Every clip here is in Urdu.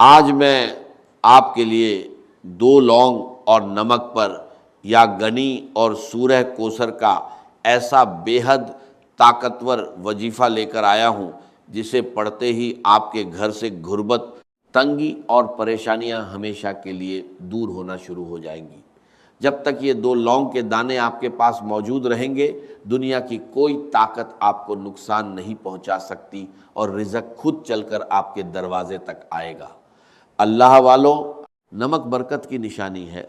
آج میں آپ کے لیے 2 لونگ اور نمک پر یا گنی اور سورہ کوثر کا ایسا بے حد طاقتور وظیفہ لے کر آیا ہوں جسے پڑھتے ہی آپ کے گھر سے غربت، تنگی اور پریشانیاں ہمیشہ کے لیے دور ہونا شروع ہو جائیں گی۔ جب تک یہ 2 لونگ کے دانے آپ کے پاس موجود رہیں گے، دنیا کی کوئی طاقت آپ کو نقصان نہیں پہنچا سکتی اور رزق خود چل کر آپ کے دروازے تک آئے گا۔ اللہ والوں، نمک برکت کی نشانی ہے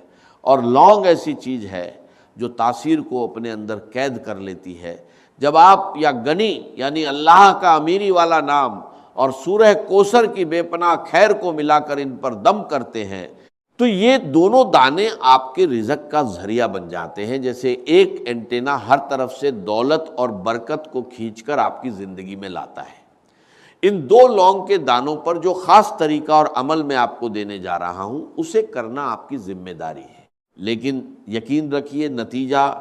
اور لونگ ایسی چیز ہے جو تاثیر کو اپنے اندر قید کر لیتی ہے۔ جب آپ یا گنی یعنی اللہ کا امیری والا نام اور سورہ کوثر کی بے پناہ خیر کو ملا کر ان پر دم کرتے ہیں تو یہ دونوں دانے آپ کے رزق کا ذریعہ بن جاتے ہیں، جیسے ایک اینٹینا ہر طرف سے دولت اور برکت کو کھینچ کر آپ کی زندگی میں لاتا ہے۔ ان 2 لونگ کے دانوں پر جو خاص طریقہ اور عمل میں آپ کو دینے جا رہا ہوں، اسے کرنا آپ کی ذمہ داری ہے، لیکن یقین رکھیے نتیجہ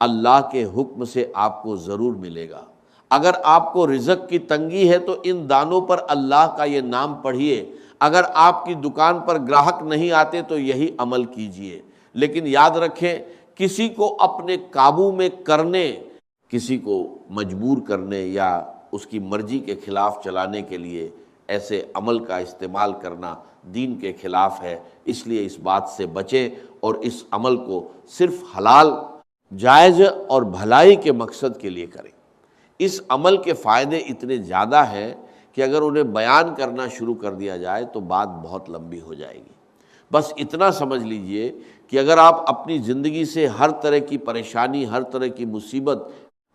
اللہ کے حکم سے آپ کو ضرور ملے گا۔ اگر آپ کو رزق کی تنگی ہے تو ان دانوں پر اللہ کا یہ نام پڑھیے، اگر آپ کی دکان پر گراہک نہیں آتے تو یہی عمل کیجئے، لیکن یاد رکھیں کسی کو اپنے قابو میں کرنے، کسی کو مجبور کرنے یا اس کی مرضی کے خلاف چلانے کے لیے ایسے عمل کا استعمال کرنا دین کے خلاف ہے۔ اس لیے اس بات سے بچیں اور اس عمل کو صرف حلال، جائز اور بھلائی کے مقصد کے لیے کریں۔ اس عمل کے فائدے اتنے زیادہ ہیں کہ اگر انہیں بیان کرنا شروع کر دیا جائے تو بات بہت لمبی ہو جائے گی۔ بس اتنا سمجھ لیجئے کہ اگر آپ اپنی زندگی سے ہر طرح کی پریشانی، ہر طرح کی مصیبت،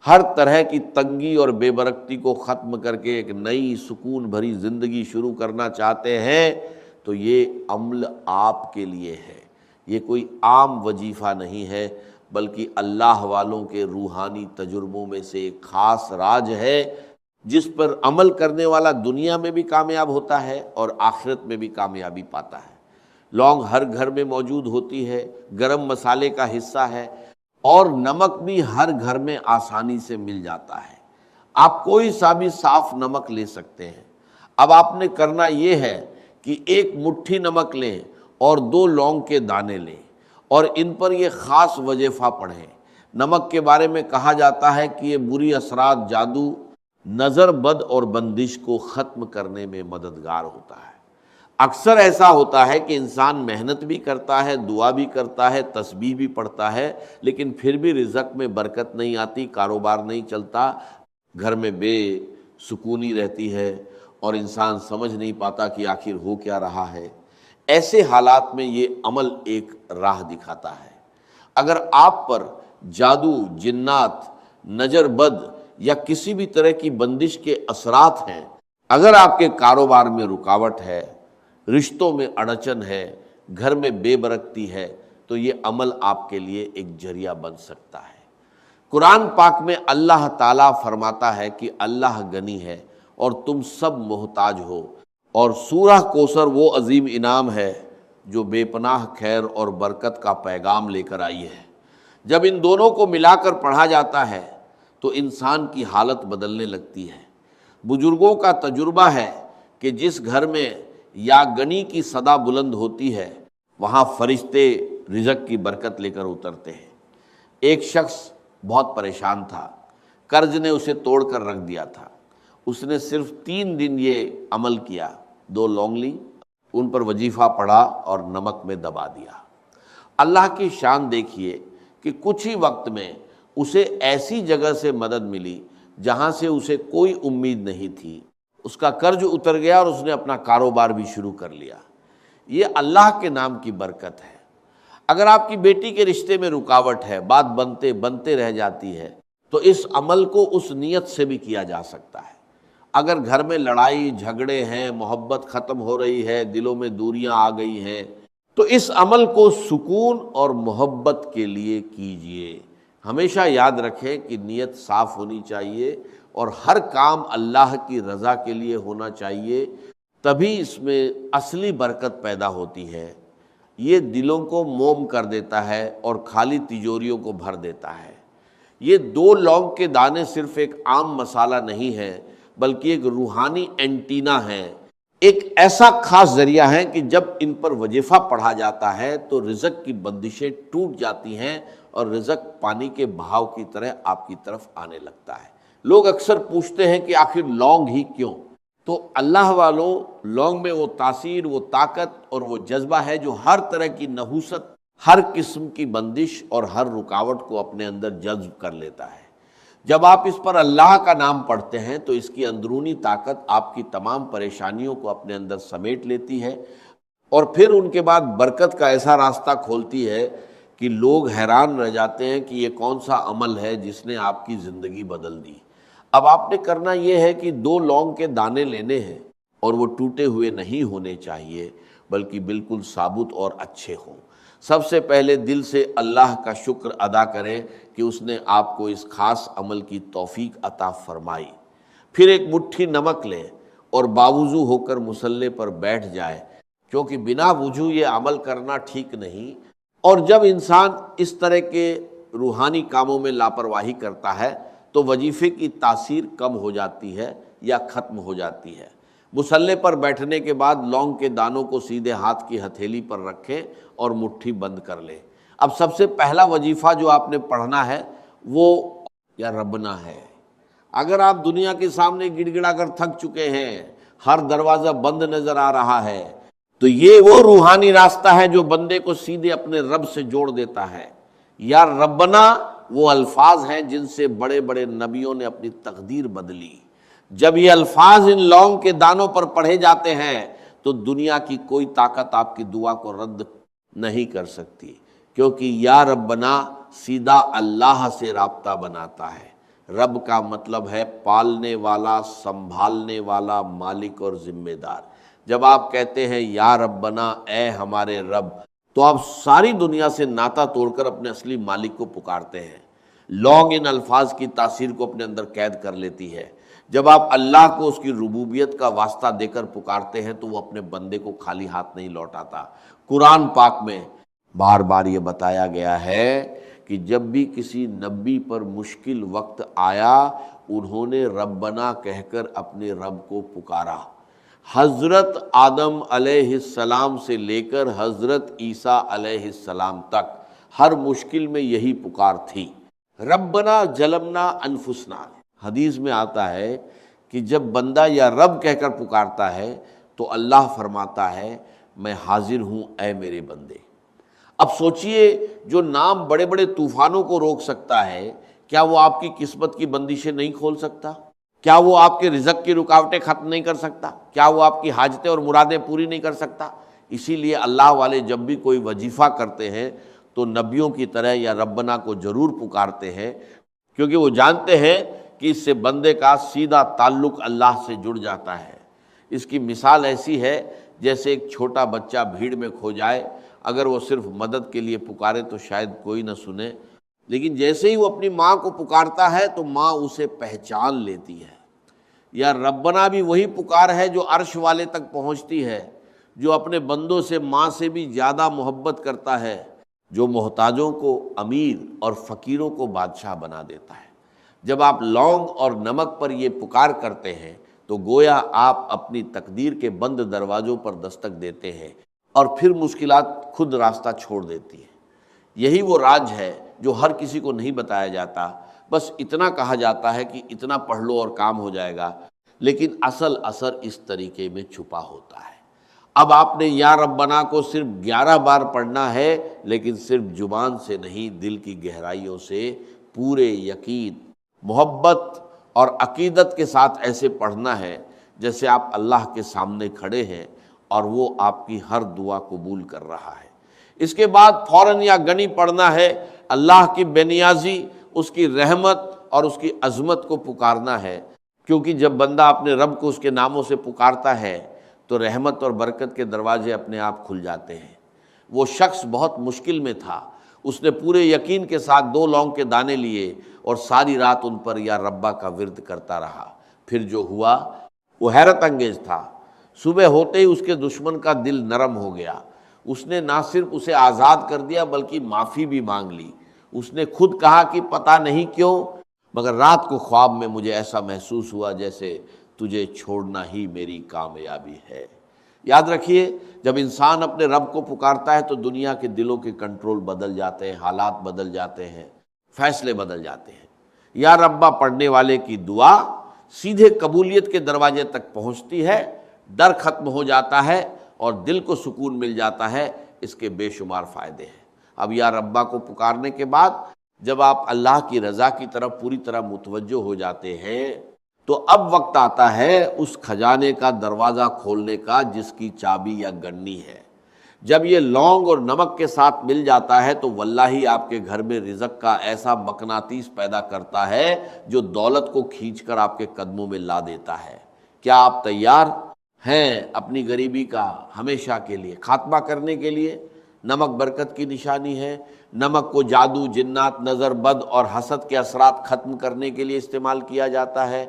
ہر طرح کی تنگی اور بے برکتی کو ختم کر کے ایک نئی سکون بھری زندگی شروع کرنا چاہتے ہیں تو یہ عمل آپ کے لیے ہے۔ یہ کوئی عام وظیفہ نہیں ہے، بلکہ اللہ والوں کے روحانی تجربوں میں سے ایک خاص راج ہے جس پر عمل کرنے والا دنیا میں بھی کامیاب ہوتا ہے اور آخرت میں بھی کامیابی پاتا ہے۔ لونگ ہر گھر میں موجود ہوتی ہے، گرم مسالے کا حصہ ہے، اور نمک بھی ہر گھر میں آسانی سے مل جاتا ہے۔ آپ کوئی سا بھی صاف نمک لے سکتے ہیں۔ اب آپ نے کرنا یہ ہے کہ 1 مٹھی نمک لیں اور 2 لونگ کے دانے لیں اور ان پر یہ خاص وظیفہ پڑھیں۔ نمک کے بارے میں کہا جاتا ہے کہ یہ بری اثرات، جادو، نظر بد اور بندش کو ختم کرنے میں مددگار ہوتا ہے۔ اکثر ایسا ہوتا ہے کہ انسان محنت بھی کرتا ہے، دعا بھی کرتا ہے، تسبیح بھی پڑھتا ہے، لیکن پھر بھی رزق میں برکت نہیں آتی، کاروبار نہیں چلتا، گھر میں بے سکونی رہتی ہے اور انسان سمجھ نہیں پاتا کہ آخر ہو کیا رہا ہے۔ ایسے حالات میں یہ عمل ایک راہ دکھاتا ہے۔ اگر آپ پر جادو، جنات، نظر بد یا کسی بھی طرح کی بندش کے اثرات ہیں، اگر آپ کے کاروبار میں رکاوٹ ہے، رشتوں میں اڑچن ہے، گھر میں بے برکتی ہے، تو یہ عمل آپ کے لیے ایک ذریعہ بن سکتا ہے۔ قرآن پاک میں اللہ تعالیٰ فرماتا ہے کہ اللہ غنی ہے اور تم سب محتاج ہو، اور سورہ کوثر وہ عظیم انعام ہے جو بے پناہ خیر اور برکت کا پیغام لے کر آئی ہے۔ جب ان دونوں کو ملا کر پڑھا جاتا ہے تو انسان کی حالت بدلنے لگتی ہے۔ بزرگوں کا تجربہ ہے کہ جس گھر میں یا گنی کی صدا بلند ہوتی ہے وہاں فرشتے رزق کی برکت لے کر اترتے ہیں۔ ایک شخص بہت پریشان تھا، قرض نے اسے توڑ کر رکھ دیا تھا۔ اس نے صرف 3 دن یہ عمل کیا، 2 لونگ لی، ان پر وظیفہ پڑھا اور نمک میں دبا دیا۔ اللہ کی شان دیکھیے کہ کچھ ہی وقت میں اسے ایسی جگہ سے مدد ملی جہاں سے اسے کوئی امید نہیں تھی۔ اس کا قرض اتر گیا اور اس نے اپنا کاروبار بھی شروع کر لیا۔ یہ اللہ کے نام کی برکت ہے۔ اگر آپ کی بیٹی کے رشتے میں رکاوٹ ہے، بات بنتے بنتے رہ جاتی ہے، تو اس عمل کو اس نیت سے بھی کیا جا سکتا ہے۔ اگر گھر میں لڑائی جھگڑے ہیں، محبت ختم ہو رہی ہے، دلوں میں دوریاں آ گئی ہیں، تو اس عمل کو سکون اور محبت کے لیے کیجئے۔ ہمیشہ یاد رکھیں کہ نیت صاف ہونی چاہیے اور ہر کام اللہ کی رضا کے لیے ہونا چاہیے، تبھی اس میں اصلی برکت پیدا ہوتی ہے۔ یہ دلوں کو موم کر دیتا ہے اور خالی تجوریوں کو بھر دیتا ہے۔ یہ 2 لونگ کے دانے صرف ایک عام مسالہ نہیں ہے، بلکہ ایک روحانی اینٹینا ہے، ایک ایسا خاص ذریعہ ہے کہ جب ان پر وظیفہ پڑھا جاتا ہے تو رزق کی بندشیں ٹوٹ جاتی ہیں اور رزق پانی کے بہاؤ کی طرح آپ کی طرف آنے لگتا ہے۔ لوگ اکثر پوچھتے ہیں کہ آخر لونگ ہی کیوں؟ تو اللہ والوں، لونگ میں وہ تاثیر، وہ طاقت اور وہ جذبہ ہے جو ہر طرح کی نحوست، ہر قسم کی بندش اور ہر رکاوٹ کو اپنے اندر جذب کر لیتا ہے۔ جب آپ اس پر اللہ کا نام پڑھتے ہیں تو اس کی اندرونی طاقت آپ کی تمام پریشانیوں کو اپنے اندر سمیٹ لیتی ہے اور پھر ان کے بعد برکت کا ایسا راستہ کھولتی ہے کہ لوگ حیران رہ جاتے ہیں کہ یہ کون سا عمل ہے جس نے آپ کی زندگی بدل دی۔ اب آپ نے کرنا یہ ہے کہ 2 لونگ کے دانے لینے ہیں اور وہ ٹوٹے ہوئے نہیں ہونے چاہیے بلکہ بالکل ثابت اور اچھے ہوں۔ سب سے پہلے دل سے اللہ کا شکر ادا کریں کہ اس نے آپ کو اس خاص عمل کی توفیق عطا فرمائی۔ پھر ایک مٹھی نمک لیں اور باوضو ہو کر مصلی پر بیٹھ جائے، کیونکہ بنا وضو یہ عمل کرنا ٹھیک نہیں۔ اور جب انسان اس طرح کے روحانی کاموں میں لاپرواہی کرتا ہے تو وظیفے کی تاثیر کم ہو جاتی ہے یا ختم ہو جاتی ہے۔ مصلی پر بیٹھنے کے بعد لونگ کے دانوں کو سیدھے ہاتھ کی ہتھیلی پر رکھیں اور مٹھی بند کر لیں۔ اب سب سے پہلا وظیفہ جو آپ نے پڑھنا ہے وہ یا ربنا ہے۔ اگر آپ دنیا کے سامنے گڑ گڑا کر تھک چکے ہیں، ہر دروازہ بند نظر آ رہا ہے، تو یہ وہ روحانی راستہ ہے جو بندے کو سیدھے اپنے رب سے جوڑ دیتا ہے۔ یا ربنا وہ الفاظ ہیں جن سے بڑے بڑے نبیوں نے اپنی تقدیر بدلی۔ جب یہ الفاظ ان لونگ کے دانوں پر پڑھے جاتے ہیں تو دنیا کی کوئی طاقت آپ کی دعا کو رد نہیں کر سکتی، کیونکہ یا ربنا سیدھا اللہ سے رابطہ بناتا ہے۔ رب کا مطلب ہے پالنے والا، سنبھالنے والا، مالک اور ذمہ دار۔ جب آپ کہتے ہیں یا ربنا اے ہمارے رب، تو آپ ساری دنیا سے ناطہ توڑ کر اپنے اصلی مالک کو پکارتے ہیں۔ لونگ ان الفاظ کی تاثیر کو اپنے اندر قید کر لیتی ہے۔ جب آپ اللہ کو اس کی ربوبیت کا واسطہ دے کر پکارتے ہیں تو وہ اپنے بندے کو خالی ہاتھ نہیں لوٹاتا۔ قرآن پاک میں بار بار یہ بتایا گیا ہے کہ جب بھی کسی نبی پر مشکل وقت آیا انہوں نے ربنا کہہ کر اپنے رب کو پکارا۔ حضرت آدم علیہ السلام سے لے کر حضرت عیسیٰ علیہ السلام تک ہر مشکل میں یہی پکار تھی، ربنا ظلمنا انفسنا۔ حدیث میں آتا ہے کہ جب بندہ یا رب کہہ کر پکارتا ہے تو اللہ فرماتا ہے میں حاضر ہوں اے میرے بندے۔ اب سوچئے جو نام بڑے بڑے طوفانوں کو روک سکتا ہے، کیا وہ آپ کی قسمت کی بندشیں نہیں کھول سکتا؟ کیا وہ آپ کے رزق کی رکاوٹیں ختم نہیں کر سکتا؟ کیا وہ آپ کی حاجتیں اور مرادیں پوری نہیں کر سکتا؟ اسی لیے اللہ والے جب بھی کوئی وظیفہ کرتے ہیں تو نبیوں کی طرح یا ربنا کو ضرور پکارتے ہیں، کیونکہ وہ جانتے ہیں کہ اس سے بندے کا سیدھا تعلق اللہ سے جڑ جاتا ہے۔ اس کی مثال ایسی ہے جیسے ایک چھوٹا بچہ بھیڑ میں کھو جائے، اگر وہ صرف مدد کے لیے پکارے تو شاید کوئی نہ سنے، لیکن جیسے ہی وہ اپنی ماں کو پکارتا ہے تو ماں اسے پہچان لیتی ہے۔ یا ربنا بھی وہی پکار ہے جو عرش والے تک پہنچتی ہے، جو اپنے بندوں سے ماں سے بھی زیادہ محبت کرتا ہے، جو محتاجوں کو امیر اور فقیروں کو بادشاہ بنا دیتا ہے۔ جب آپ لونگ اور نمک پر یہ پکار کرتے ہیں تو گویا آپ اپنی تقدیر کے بند دروازوں پر دستک دیتے ہیں اور پھر مشکلات خود راستہ چھوڑ دیتی ہیں۔ یہی وہ راز ہے جو ہر کسی کو نہیں بتایا جاتا، بس اتنا کہا جاتا ہے کہ اتنا پڑھ لو اور کام ہو جائے گا، لیکن اصل اثر اس طریقے میں چھپا ہوتا ہے۔ اب آپ نے یا ربنا کو صرف 11 بار پڑھنا ہے، لیکن صرف زبان سے نہیں، دل کی گہرائیوں سے پورے یقین، محبت اور عقیدت کے ساتھ ایسے پڑھنا ہے جیسے آپ اللہ کے سامنے کھڑے ہیں اور وہ آپ کی ہر دعا قبول کر رہا ہے۔ اس کے بعد فوراً یا گنی پڑھنا ہے، اللہ کی بے نیازی، اس کی رحمت اور اس کی عظمت کو پکارنا ہے، کیونکہ جب بندہ اپنے رب کو اس کے ناموں سے پکارتا ہے تو رحمت اور برکت کے دروازے اپنے آپ کھل جاتے ہیں۔ وہ شخص بہت مشکل میں تھا، اس نے پورے یقین کے ساتھ 2 لونگ کے دانے لیے اور ساری رات ان پر یا ربا کا ورد کرتا رہا۔ پھر جو ہوا وہ حیرت انگیز تھا۔ صبح ہوتے ہی اس کے دشمن کا دل نرم ہو گیا۔ اس نے نہ صرف اسے آزاد کر دیا بلکہ معافی بھی مانگ لی۔ اس نے خود کہا کہ پتہ نہیں کیوں مگر رات کو خواب میں مجھے ایسا محسوس ہوا جیسے تجھے چھوڑنا ہی میری کامیابی ہے۔ یاد رکھیے، جب انسان اپنے رب کو پکارتا ہے تو دنیا کے دلوں کے کنٹرول بدل جاتے ہیں، حالات بدل جاتے ہیں، فیصلے بدل جاتے ہیں۔ یا ربا پڑھنے والے کی دعا سیدھے قبولیت کے دروازے تک پہنچتی ہے، ڈر ختم ہو جاتا ہے اور دل کو سکون مل جاتا ہے۔ اس کے بے شمار فائدے ہیں۔ اب یا ربا کو پکارنے کے بعد جب آپ اللہ کی رضا کی طرف پوری طرح متوجہ ہو جاتے ہیں تو اب وقت آتا ہے اس خزانے کا دروازہ کھولنے کا جس کی چابی یا گنی ہے۔ جب یہ لونگ اور نمک کے ساتھ مل جاتا ہے تو واللہ آپ کے گھر میں رزق کا ایسا مقناطیس پیدا کرتا ہے جو دولت کو کھینچ کر آپ کے قدموں میں لا دیتا ہے۔ کیا آپ تیار ہیں اپنی غریبی کا ہمیشہ کے لیے خاتمہ کرنے کے لیے؟ نمک برکت کی نشانی ہے۔ نمک کو جادو، جنات، نظر بد اور حسد کے اثرات ختم کرنے کے لیے استعمال کیا جاتا ہے،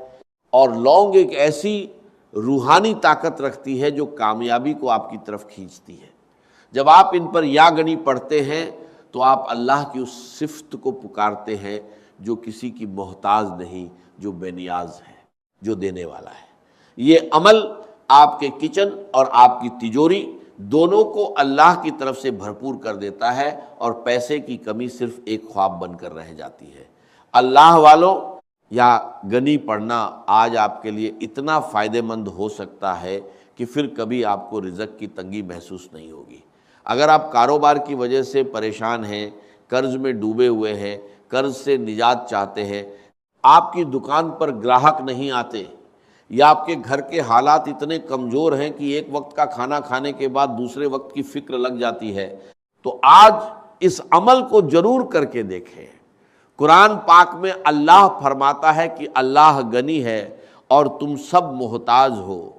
اور لونگ ایک ایسی روحانی طاقت رکھتی ہے جو کامیابی کو آپ کی طرف کھینچتی ہے۔ جب آپ ان پر یا گنی پڑھتے ہیں تو آپ اللہ کی اس صفت کو پکارتے ہیں جو کسی کی محتاج نہیں، جو بے نیاز ہے، جو دینے والا ہے۔ یہ عمل آپ کے کچن اور آپ کی تجوری دونوں کو اللہ کی طرف سے بھرپور کر دیتا ہے، اور پیسے کی کمی صرف ایک خواب بن کر رہ جاتی ہے۔ اللہ والوں، یا گنی پڑھنا آج آپ کے لیے اتنا فائدہ مند ہو سکتا ہے کہ پھر کبھی آپ کو رزق کی تنگی محسوس نہیں ہوگی۔ اگر آپ کاروبار کی وجہ سے پریشان ہیں، قرض میں ڈوبے ہوئے ہیں، قرض سے نجات چاہتے ہیں، آپ کی دکان پر گراہک نہیں آتے، یا آپ کے گھر کے حالات اتنے کمزور ہیں کہ ایک وقت کا کھانا کھانے کے بعد دوسرے وقت کی فکر لگ جاتی ہے، تو آج اس عمل کو ضرور کر کے دیکھیں۔ قرآن پاک میں اللہ فرماتا ہے کہ اللہ غنی ہے اور تم سب محتاج ہو،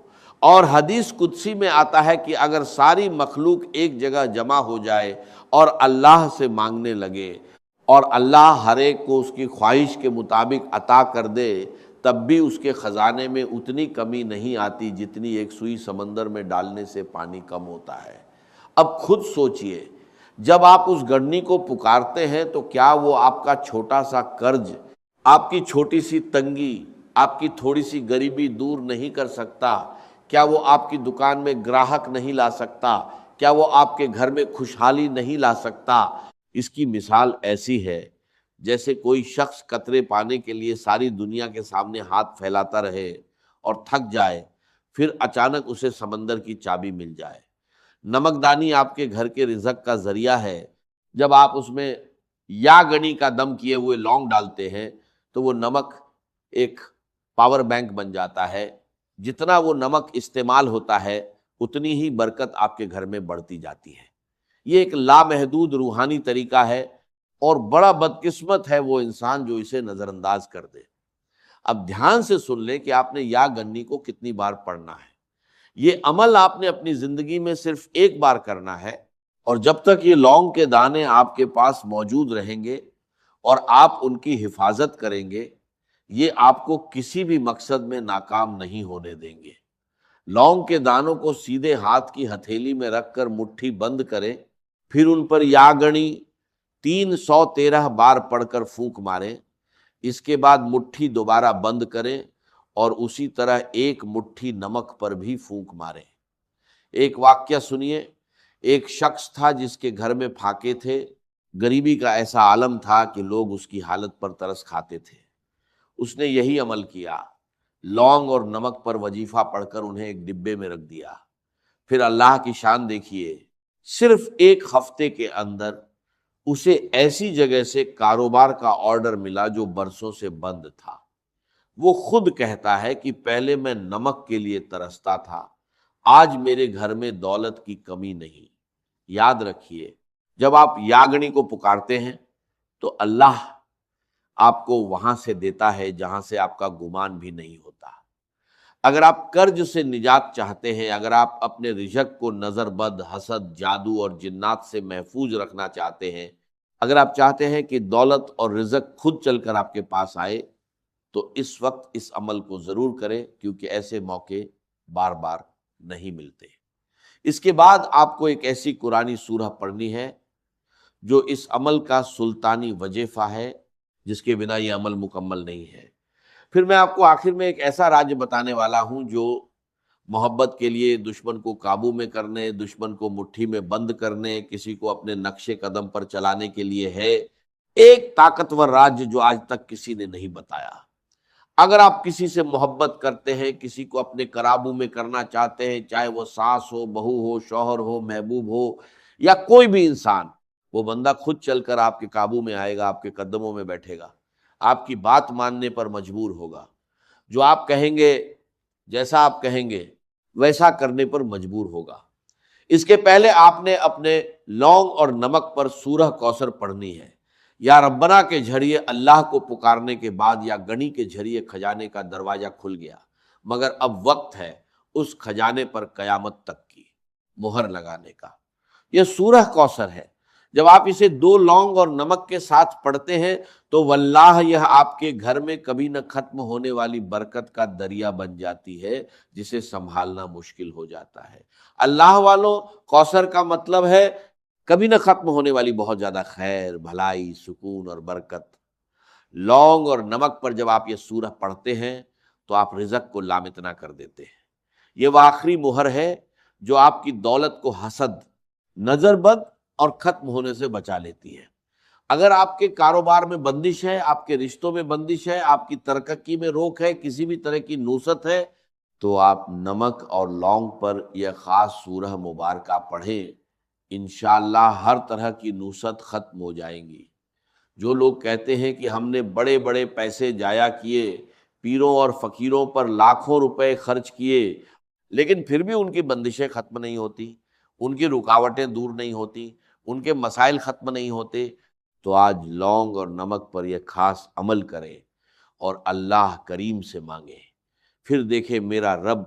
اور حدیث قدسی میں آتا ہے کہ اگر ساری مخلوق ایک جگہ جمع ہو جائے اور اللہ سے مانگنے لگے اور اللہ ہر ایک کو اس کی خواہش کے مطابق عطا کر دے، تب بھی اس کے خزانے میں اتنی کمی نہیں آتی جتنی ایک سوئی سمندر میں ڈالنے سے پانی کم ہوتا ہے۔ اب خود سوچئے، جب آپ اس گڑنی کو پکارتے ہیں تو کیا وہ آپ کا چھوٹا سا قرض، آپ کی چھوٹی سی تنگی، آپ کی تھوڑی سی غریبی دور نہیں کر سکتا؟ کیا وہ آپ کی دکان میں گراہک نہیں لا سکتا؟ کیا وہ آپ کے گھر میں خوشحالی نہیں لا سکتا؟ اس کی مثال ایسی ہے جیسے کوئی شخص قطرے پانے کے لیے ساری دنیا کے سامنے ہاتھ پھیلاتا رہے اور تھک جائے، پھر اچانک اسے سمندر کی چابی مل جائے۔ نمک دانی آپ کے گھر کے رزق کا ذریعہ ہے۔ جب آپ اس میں یا گنی کا دم کیے ہوئے لونگ ڈالتے ہیں تو وہ نمک ایک پاور بینک بن جاتا ہے۔ جتنا وہ نمک استعمال ہوتا ہے اتنی ہی برکت آپ کے گھر میں بڑھتی جاتی ہے۔ یہ ایک لامحدود روحانی طریقہ ہے، اور بڑا بدقسمت ہے وہ انسان جو اسے نظر انداز کر دے۔ اب دھیان سے سن لیں کہ آپ نے یا گنی کو کتنی بار پڑھنا ہے۔ یہ عمل آپ نے اپنی زندگی میں صرف ایک بار کرنا ہے، اور جب تک یہ لونگ کے دانے آپ کے پاس موجود رہیں گے اور آپ ان کی حفاظت کریں گے، یہ آپ کو کسی بھی مقصد میں ناکام نہیں ہونے دیں گے۔ لونگ کے دانوں کو سیدھے ہاتھ کی ہتھیلی میں رکھ کر مٹھی بند کریں، پھر ان پر یا گنی 313 بار پڑھ کر پھونک ماریں، اس کے بعد مٹھی دوبارہ بند کریں اور اسی طرح ایک مٹھی نمک پر بھی پھونک ماریں۔ ایک واقعہ سنیے، ایک شخص تھا جس کے گھر میں پھاکے تھے، غریبی کا ایسا عالم تھا کہ لوگ اس کی حالت پر ترس کھاتے تھے۔ اس نے یہی عمل کیا، لونگ اور نمک پر وظیفہ پڑھ کر انہیں ایک ڈبے میں رکھ دیا۔ پھر اللہ کی شان دیکھیے، صرف ایک ہفتے کے اندر اسے ایسی جگہ سے کاروبار کا آرڈر ملا جو برسوں سے بند تھا۔ وہ خود کہتا ہے کہ پہلے میں نمک کے لیے ترستا تھا، آج میرے گھر میں دولت کی کمی نہیں۔ یاد رکھیے، جب آپ یاگنی کو پکارتے ہیں تو اللہ آپ کو وہاں سے دیتا ہے جہاں سے آپ کا گمان بھی نہیں ہوتا۔ اگر آپ قرض سے نجات چاہتے ہیں، اگر آپ اپنے رزق کو نظر بد، حسد، جادو اور جنات سے محفوظ رکھنا چاہتے ہیں، اگر آپ چاہتے ہیں کہ دولت اور رزق خود چل کر آپ کے پاس آئے، تو اس وقت اس عمل کو ضرور کریں، کیونکہ ایسے موقع بار بار نہیں ملتے۔ اس کے بعد آپ کو ایک ایسی قرآنی سورہ پڑھنی ہے جو اس عمل کا سلطانی وظیفہ ہے، جس کے بنا یہ عمل مکمل نہیں ہے۔ پھر میں آپ کو آخر میں ایک ایسا راج بتانے والا ہوں جو محبت کے لیے دشمن کو قابو میں کرنے، دشمن کو مٹھی میں بند کرنے، کسی کو اپنے نقش قدم پر چلانے کے لیے ہے۔ ایک طاقتور راج جو آج تک کسی نے نہیں بتایا۔ اگر آپ کسی سے محبت کرتے ہیں، کسی کو اپنے قابو میں کرنا چاہتے ہیں، چاہے وہ ساس ہو، بہو ہو، شوہر ہو، محبوب ہو، یا کوئی بھی انسان، وہ بندہ خود چل کر آپ کے قابو میں آئے گا، آپ کے قدموں میں بیٹھے گا، آپ کی بات ماننے پر مجبور ہوگا، جو آپ کہیں گے، جیسا آپ کہیں گے ویسا کرنے پر مجبور ہوگا۔ اس کے پہلے آپ نے اپنے لونگ اور نمک پر سورہ کوثر پڑھنی ہے۔ یا ربنا کے ذریعے اللہ کو پکارنے کے بعد یا گنی کے ذریعے خزانے کا دروازہ کھل گیا، مگر اب وقت ہے اس خزانے پر قیامت تک کی مہر لگانے کا۔ یہ سورہ کوثر ہے۔ جب آپ اسے 2 لونگ اور نمک کے ساتھ پڑھتے ہیں تو واللہ یہ آپ کے گھر میں کبھی نہ ختم ہونے والی برکت کا دریا بن جاتی ہے، جسے سنبھالنا مشکل ہو جاتا ہے۔ اللہ والوں، کوثر کا مطلب ہے کبھی نہ ختم ہونے والی بہت زیادہ خیر، بھلائی، سکون اور برکت۔ لونگ اور نمک پر جب آپ یہ سورہ پڑھتے ہیں تو آپ رزق کو لامتنا کر دیتے ہیں۔ یہ وہ آخری مہر ہے جو آپ کی دولت کو حسد، نظر بد اور ختم ہونے سے بچا لیتی ہے۔ اگر آپ کے کاروبار میں بندش ہے، آپ کے رشتوں میں بندش ہے، آپ کی ترقی میں روک ہے، کسی بھی طرح کی نوست ہے، تو آپ نمک اور لونگ پر یہ خاص سورہ مبارکہ پڑھیں، انشاءاللہ ہر طرح کی نوست ختم ہو جائیں گی۔ جو لوگ کہتے ہیں کہ ہم نے بڑے بڑے پیسے جایا کیے، پیروں اور فقیروں پر لاکھوں روپے خرچ کیے، لیکن پھر بھی ان کی بندشیں ختم نہیں ہوتی، ان کی رکاوٹیں دور نہیں ہوتی، ان کے مسائل ختم نہیں ہوتے، تو آج لونگ اور نمک پر یہ خاص عمل کریں اور اللہ کریم سے مانگیں، پھر دیکھیں میرا رب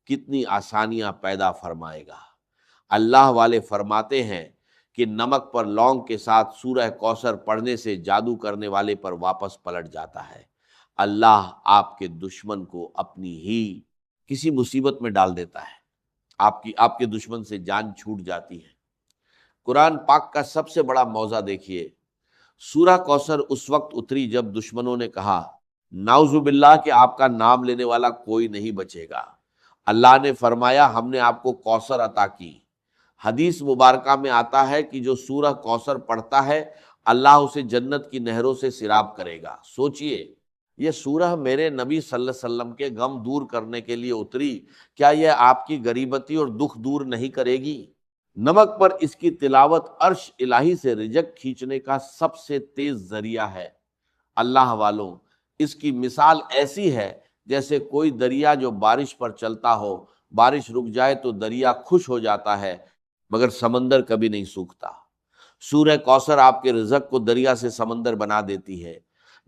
کتنی آسانیاں پیدا فرمائے گا۔ اللہ والے فرماتے ہیں کہ نمک پر لونگ کے ساتھ سورہ کوثر پڑھنے سے جادو کرنے والے پر واپس پلٹ جاتا ہے۔ اللہ آپ کے دشمن کو اپنی ہی کسی مصیبت میں ڈال دیتا ہے، آپ کے دشمن سے جان چھوٹ جاتی ہے۔ قرآن پاک کا سب سے بڑا موضع دیکھیے، سورہ کوثر اس وقت اتری جب دشمنوں نے کہا نعوذ باللہ کہ آپ کا نام لینے والا کوئی نہیں بچے گا۔ اللہ نے فرمایا ہم نے آپ کو کوثر عطا کی۔ حدیث مبارکہ میں آتا ہے کہ جو سورہ کوثر پڑھتا ہے اللہ اسے جنت کی نہروں سے سیراب کرے گا۔ سوچئے، یہ سورہ میرے نبی صلی اللہ علیہ وسلم کے غم دور کرنے کے لیے اتری، کیا یہ آپ کی غریبتی اور دکھ دور نہیں کرے گی؟ نمک پر اس کی تلاوت عرش الہی سے رزق کھینچنے کا سب سے تیز ذریعہ ہے۔ اللہ والوں، اس کی مثال ایسی ہے جیسے کوئی دریا جو بارش پر چلتا ہو، بارش رک جائے تو دریا خوش ہو جاتا ہے، مگر سمندر کبھی نہیں سوکھتا۔ سورہ کوثر آپ کے رزق کو دریا سے سمندر بنا دیتی ہے۔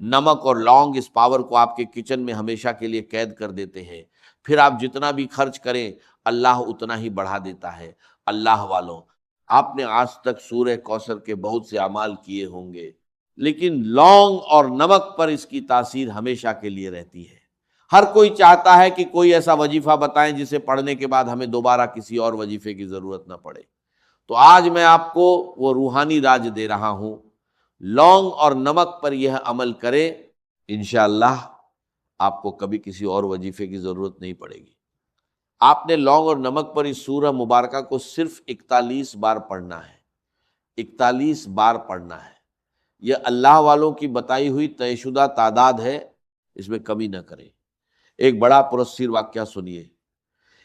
نمک اور لونگ اس پاور کو آپ کے کچن میں ہمیشہ کے لیے قید کر دیتے ہیں۔ پھر آپ جتنا بھی خرچ کریں اللہ اتنا ہی بڑھا دیتا ہے۔ اللہ والوں، آپ نے آج تک سورہ کوثر کے بہت سے اعمال کیے ہوں گے، لیکن لونگ اور نمک پر اس کی تاثیر ہمیشہ کے لیے رہتی ہے۔ ہر کوئی چاہتا ہے کہ کوئی ایسا وظیفہ بتائیں جسے پڑھنے کے بعد ہمیں دوبارہ کسی اور وظیفے کی ضرورت نہ پڑے۔ تو آج میں آپ کو وہ روحانی راج دے رہا ہوں، لونگ اور نمک پر یہ عمل کریں، انشاءاللہ آپ کو کبھی کسی اور وظیفے کی ضرورت نہیں پڑے گی۔ آپ نے لونگ اور نمک پر اس سورہ مبارکہ کو صرف 41 بار پڑھنا ہے، 41 بار پڑھنا ہے۔ یہ اللہ والوں کی بتائی ہوئی طے شدہ تعداد ہے، اس میں کمی نہ کریں۔ ایک بڑا پراسرار واقعہ سنیے۔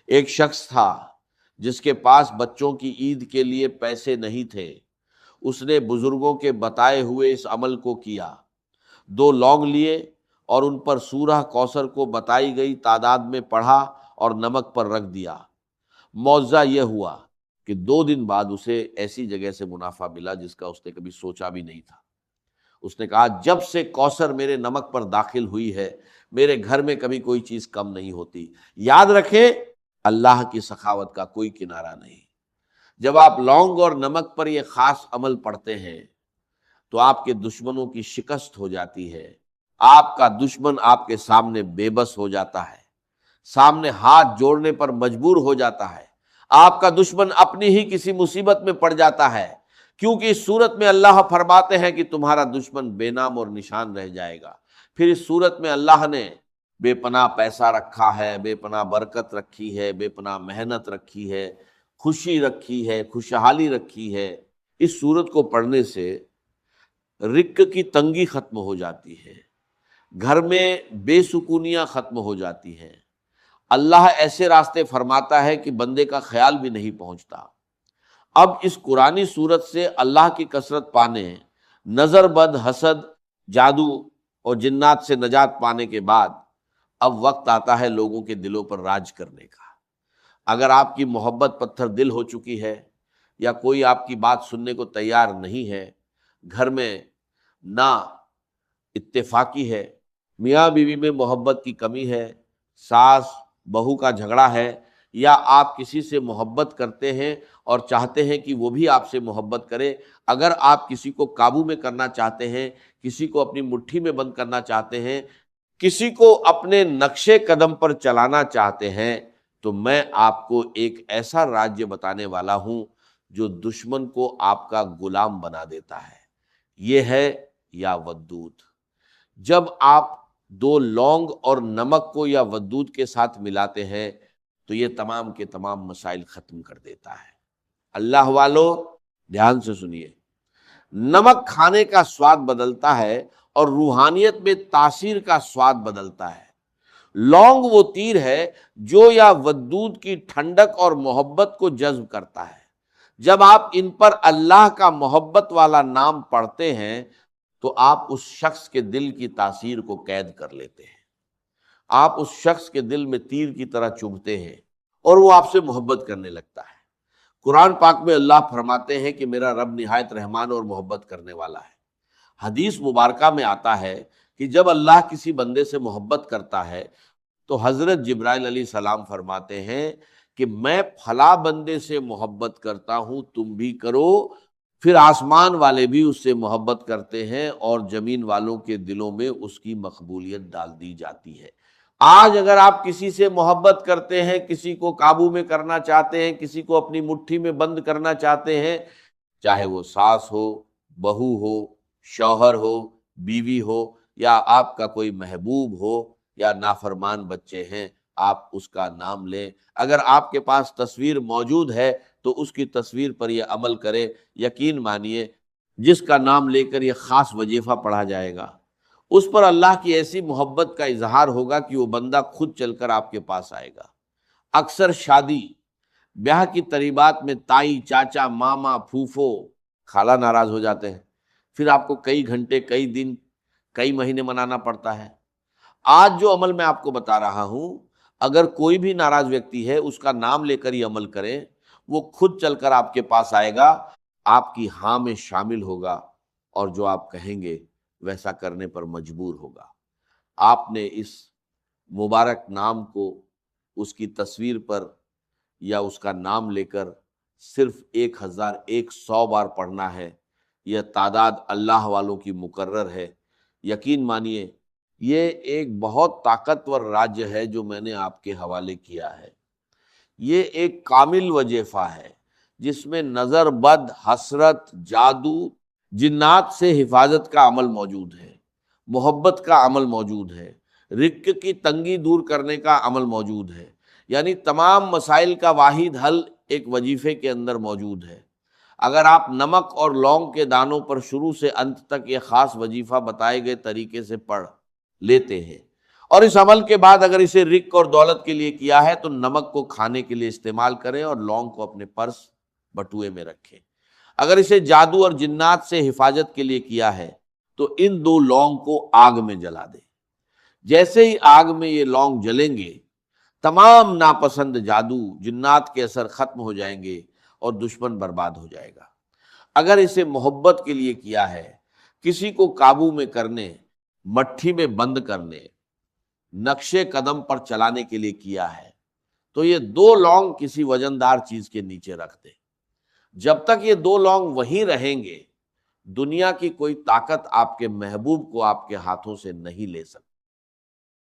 ایک شخص تھا جس کے پاس بچوں کی عید کے لیے پیسے نہیں تھے۔ اس نے بزرگوں کے بتائے ہوئے اس عمل کو کیا، 2 لونگ لیے اور ان پر سورہ کوثر کو بتائی گئی تعداد میں پڑھا اور نمک پر رکھ دیا۔ معجزہ یہ ہوا کہ 2 دن بعد اسے ایسی جگہ سے منافع ملا جس کا اس نے کبھی سوچا بھی نہیں تھا۔ اس نے کہا جب سے کوثر میرے نمک پر داخل ہوئی ہے میرے گھر میں کبھی کوئی چیز کم نہیں ہوتی۔ یاد رکھیں، اللہ کی سخاوت کا کوئی کنارہ نہیں۔ جب آپ لونگ اور نمک پر یہ خاص عمل پڑھتے ہیں تو آپ کے دشمنوں کی شکست ہو جاتی ہے۔ آپ کا دشمن آپ کے سامنے بے بس ہو جاتا ہے، سامنے ہاتھ جوڑنے پر مجبور ہو جاتا ہے۔ آپ کا دشمن اپنی ہی کسی مصیبت میں پڑ جاتا ہے، کیونکہ اس صورت میں اللہ فرماتے ہیں کہ تمہارا دشمن بے نام اور نشان رہ جائے گا۔ پھر اس صورت میں اللہ نے بے پناہ پیسہ رکھا ہے، بے پناہ برکت رکھی ہے، بے پناہ محنت رکھی ہے، خوشی رکھی ہے، خوشحالی رکھی ہے۔ اس سورت کو پڑھنے سے رزق کی تنگی ختم ہو جاتی ہے، گھر میں بے سکونیاں ختم ہو جاتی ہیں، اللہ ایسے راستے فرماتا ہے کہ بندے کا خیال بھی نہیں پہنچتا۔ اب اس قرآنی صورت سے اللہ کی کثرت پانے، نظر بد، حسد، جادو اور جنات سے نجات پانے کے بعد اب وقت آتا ہے لوگوں کے دلوں پر راج کرنے کا۔ اگر آپ کی محبت پتھر دل ہو چکی ہے یا کوئی آپ کی بات سننے کو تیار نہیں ہے، گھر میں نا اتفاقی ہے، میاں بیوی میں محبت کی کمی ہے، ساس بہو کا جھگڑا ہے، یا آپ کسی سے محبت کرتے ہیں اور چاہتے ہیں کہ وہ بھی آپ سے محبت کرے، اگر آپ کسی کو قابو میں کرنا چاہتے ہیں، کسی کو اپنی مٹھی میں بند کرنا چاہتے ہیں، کسی کو اپنے نقشے قدم پر چلانا چاہتے ہیں، تو میں آپ کو ایک ایسا راجیہ بتانے والا ہوں جو دشمن کو آپ کا غلام بنا دیتا ہے۔ یہ ہے یا ودود۔ جب آپ دو لونگ اور نمک کو یا ودود کے ساتھ ملاتے ہیں تو یہ تمام کے تمام مسائل ختم کر دیتا ہے۔ اللہ والو دھیان سے سنیے، نمک کھانے کا سواد بدلتا ہے اور روحانیت میں تاثیر کا سواد بدلتا ہے۔ لونگ وہ تیر ہے جو یا ودود کی ٹھنڈک اور محبت کو جذب کرتا ہے۔ جب آپ ان پر اللہ کا محبت والا نام پڑھتے ہیں تو آپ اس شخص کے دل کی تاثیر کو قید کر لیتے ہیں، آپ اس شخص کے دل میں تیر کی طرح چبھتے ہیں اور وہ آپ سے محبت کرنے لگتا ہے۔ قرآن پاک میں اللہ فرماتے ہیں کہ میرا رب نہایت رحمان اور محبت کرنے والا ہے۔ حدیث مبارکہ میں آتا ہے کہ جب اللہ کسی بندے سے محبت کرتا ہے تو حضرت جبرائیل علیہ السلام فرماتے ہیں کہ میں فلاں بندے سے محبت کرتا ہوں، تم بھی کرو۔ پھر آسمان والے بھی اس سے محبت کرتے ہیں اور زمین والوں کے دلوں میں اس کی مقبولیت ڈال دی جاتی ہے۔ آج اگر آپ کسی سے محبت کرتے ہیں، کسی کو قابو میں کرنا چاہتے ہیں، کسی کو اپنی مٹھی میں بند کرنا چاہتے ہیں، چاہے وہ ساس ہو، بہو ہو، شوہر ہو، بیوی ہو، یا آپ کا کوئی محبوب ہو، یا نافرمان بچے ہیں، آپ اس کا نام لیں۔ اگر آپ کے پاس تصویر موجود ہے تو اس کی تصویر پر یہ عمل کرے، یقین مانیے جس کا نام لے کر یہ خاص وظیفہ پڑھا جائے گا، اس پر اللہ کی ایسی محبت کا اظہار ہوگا کہ وہ بندہ خود چل کر آپ کے پاس آئے گا۔ اکثر شادی بیاہ کی تقریبات میں تائی، چاچا، ماما، پھوپھو، خالہ ناراض ہو جاتے ہیں، پھر آپ کو کئی گھنٹے، کئی دن، کئی مہینے منانا پڑتا ہے۔ آج جو عمل میں آپ کو بتا رہا ہوں، اگر کوئی بھی ناراض ویکتی ہے اس کا نام لے کر یہ عمل کریں، وہ خود چل کر آپ کے پاس آئے گا، آپ کی ہاں میں شامل ہوگا اور جو آپ کہیں گے ویسا کرنے پر مجبور ہوگا۔ آپ نے اس مبارک نام کو اس کی تصویر پر یا اس کا نام لے کر صرف 1100 بار پڑھنا ہے۔ یہ تعداد اللہ والوں کی مقرر ہے۔ یقین مانیے یہ ایک بہت طاقتور راجیہ ہے جو میں نے آپ کے حوالے کیا ہے۔ یہ ایک کامل وظیفہ ہے جس میں نظر بد، حسرت، جادو، جنات سے حفاظت کا عمل موجود ہے، محبت کا عمل موجود ہے، رزق کی تنگی دور کرنے کا عمل موجود ہے، یعنی تمام مسائل کا واحد حل ایک وظیفے کے اندر موجود ہے۔ اگر آپ نمک اور لونگ کے دانوں پر شروع سے انت تک یہ خاص وظیفہ بتائے گئے طریقے سے پڑھ لیتے ہیں اور اس عمل کے بعد اگر اسے رزق اور دولت کے لیے کیا ہے تو نمک کو کھانے کے لیے استعمال کریں اور لونگ کو اپنے پرس بٹوئے میں رکھیں۔ اگر اسے جادو اور جنات سے حفاظت کے لیے کیا ہے تو ان دو لونگ کو آگ میں جلا دیں۔ جیسے ہی آگ میں یہ لونگ جلیں گے، تمام ناپسند جادو، جنات کے اثر ختم ہو جائیں گے اور دشمن برباد ہو جائے گا۔ اگر اسے محبت کے لیے کیا ہے، کسی کو قابو میں کرنے، مٹھی میں بند کرنے، نقشے قدم پر چلانے کے لیے کیا ہے، تو یہ دو لونگ کسی وزندار چیز کے نیچے رکھ دیں۔ جب تک یہ دو لونگ وہیں رہیں گے، دنیا کی کوئی طاقت آپ کے محبوب کو آپ کے ہاتھوں سے نہیں لے سکتی۔